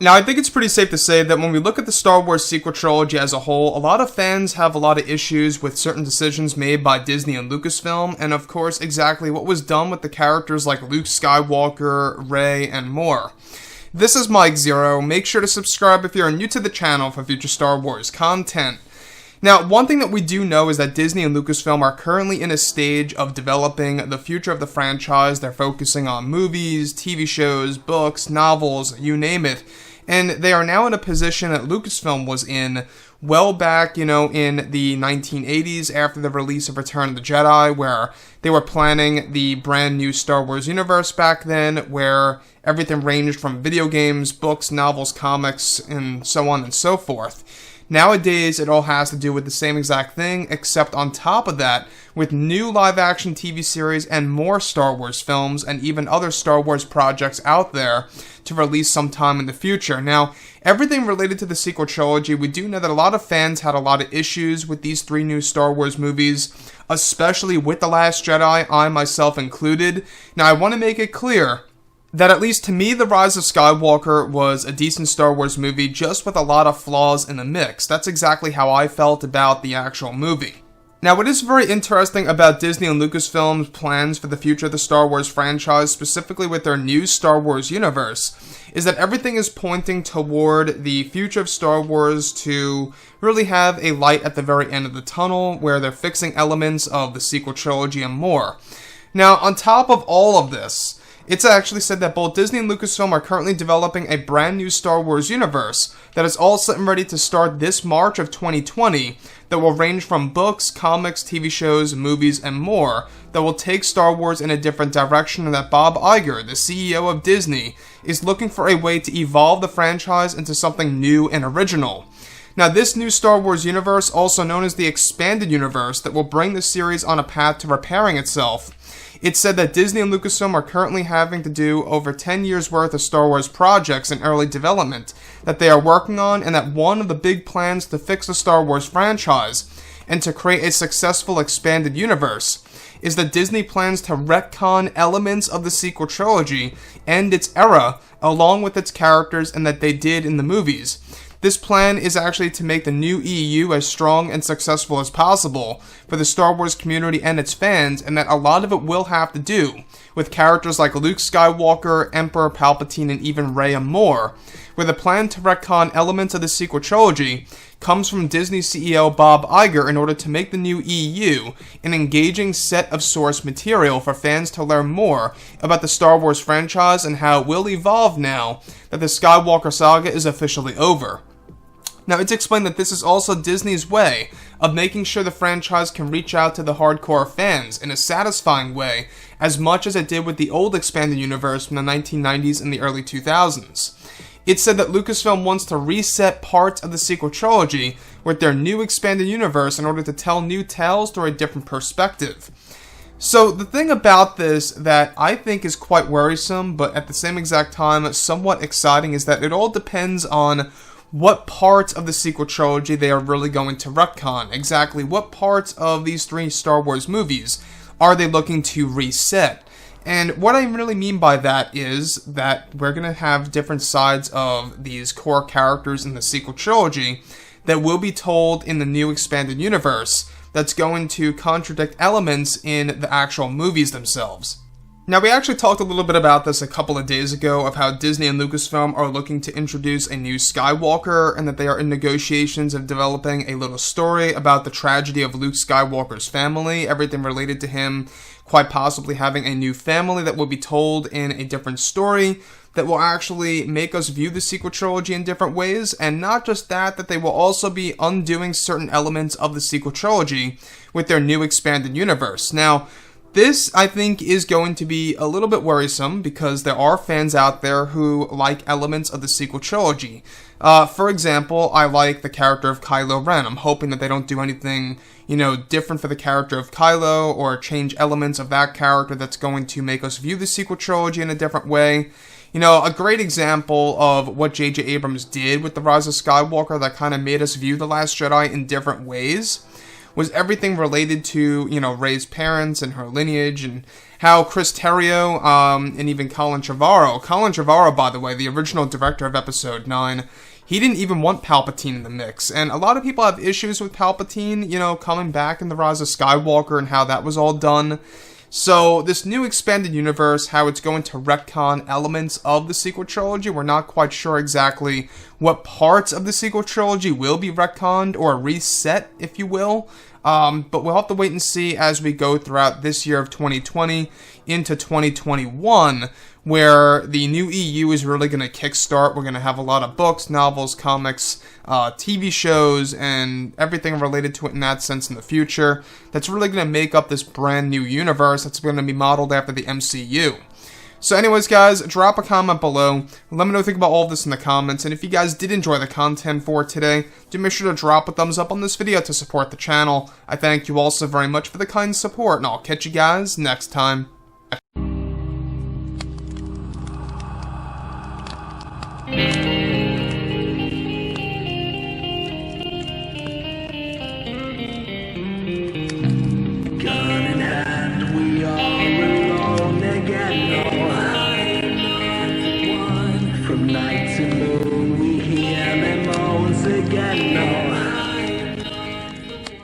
Now, I think it's pretty safe to say that when we look at the Star Wars sequel trilogy as a whole, a lot of fans have a lot of issues with certain decisions made by Disney and Lucasfilm, and of course, exactly what was done with the characters like Luke Skywalker, Rey, and more. This is Mike Zero. Make sure to subscribe if you're new to the channel for future Star Wars content. Now, one thing that we do know is that Disney and Lucasfilm are currently in a stage of developing the future of the franchise. They're focusing on movies, TV shows, books, novels, you name it. And they are now in a position that Lucasfilm was in well back, in the 1980s after the release of Return of the Jedi, where they were planning the brand new Star Wars universe back then, where everything ranged from video games, books, novels, comics, and so on and so forth. Nowadays, it all has to do with the same exact thing, except on top of that, with new live-action TV series and more Star Wars films and even other Star Wars projects out there to release sometime in the future. Now, everything related to the sequel trilogy, we do know that a lot of fans had a lot of issues with these three new Star Wars movies, especially with The Last Jedi, I myself included. Now, I want to make it clear that at least to me, The Rise of Skywalker was a decent Star Wars movie, just with a lot of flaws in the mix. That's exactly how I felt about the actual movie. Now, what is very interesting about Disney and Lucasfilm's plans for the future of the Star Wars franchise, specifically with their new Star Wars universe, is that everything is pointing toward the future of Star Wars to really have a light at the very end of the tunnel, where they're fixing elements of the sequel trilogy and more. Now, on top of all of this, it's actually said that both Disney and Lucasfilm are currently developing a brand new Star Wars universe that is all set and ready to start this March of 2020 that will range from books, comics, TV shows, movies, and more that will take Star Wars in a different direction, and that Bob Iger, the CEO of Disney, is looking for a way to evolve the franchise into something new and original. Now, this new Star Wars universe, also known as the Expanded Universe, that will bring the series on a path to repairing itself. It's said that Disney and Lucasfilm are currently having to do over 10 years worth of Star Wars projects in early development that they are working on, and that one of the big plans to fix the Star Wars franchise and to create a successful expanded universe is that Disney plans to retcon elements of the sequel trilogy and its era along with its characters, and that they did in the movies. This plan is actually to make the new EU as strong and successful as possible for the Star Wars community and its fans, and that a lot of it will have to do with characters like Luke Skywalker, Emperor Palpatine, and even Rey and more, where the plan to retcon elements of the sequel trilogy comes from Disney CEO Bob Iger in order to make the new EU an engaging set of source material for fans to learn more about the Star Wars franchise and how it will evolve now that the Skywalker saga is officially over. Now, it's explained that this is also Disney's way of making sure the franchise can reach out to the hardcore fans in a satisfying way, as much as it did with the old expanded universe from the 1990s and the early 2000s. It's said that Lucasfilm wants to reset parts of the sequel trilogy with their new expanded universe in order to tell new tales through a different perspective. So the thing about this that I think is quite worrisome, but at the same exact time somewhat exciting, is that it all depends on what parts of the sequel trilogy they are really going to retcon. Exactly what parts of these three Star Wars movies are they looking to reset? And what I really mean by that is that we're going to have different sides of these core characters in the sequel trilogy that will be told in the new expanded universe that's going to contradict elements in the actual movies themselves. Now, we actually talked a little bit about this a couple of days ago, of how Disney and Lucasfilm are looking to introduce a new Skywalker, and that they are in negotiations of developing a little story about the tragedy of Luke Skywalker's family, everything related to him quite possibly having a new family that will be told in a different story that will actually make us view the sequel trilogy in different ways, and not just that, that they will also be undoing certain elements of the sequel trilogy with their new expanded universe. Now, this, I think, is going to be a little bit worrisome because there are fans out there who like elements of the sequel trilogy. For example, I like the character of Kylo Ren. I'm hoping that they don't do anything, different for the character of Kylo, or change elements of that character that's going to make us view the sequel trilogy in a different way. A great example of what J.J. Abrams did with The Rise of Skywalker that kind of made us view The Last Jedi in different ways was everything related to, Rey's parents and her lineage, and how Chris Terrio, and even Colin Trevorrow, by the way, the original director of Episode 9, he didn't even want Palpatine in the mix. And a lot of people have issues with Palpatine, coming back in The Rise of Skywalker and how that was all done. So, this new expanded universe, how it's going to retcon elements of the sequel trilogy, we're not quite sure exactly what parts of the sequel trilogy will be retconned, or reset, if you will. But we'll have to wait and see as we go throughout this year of 2020 into 2021, where the new EU is really going to kickstart. We're going to have a lot of books, novels, comics, TV shows, and everything related to it in that sense in the future. That's really going to make up this brand new universe that's going to be modeled after the MCU. So anyways, guys, drop a comment below. Let me know what you think about all of this in the comments. And if you guys did enjoy the content for today, do make sure to drop a thumbs up on this video to support the channel. I thank you all so very much for the kind support, and I'll catch you guys next time. Night to moon, we hear them moans again.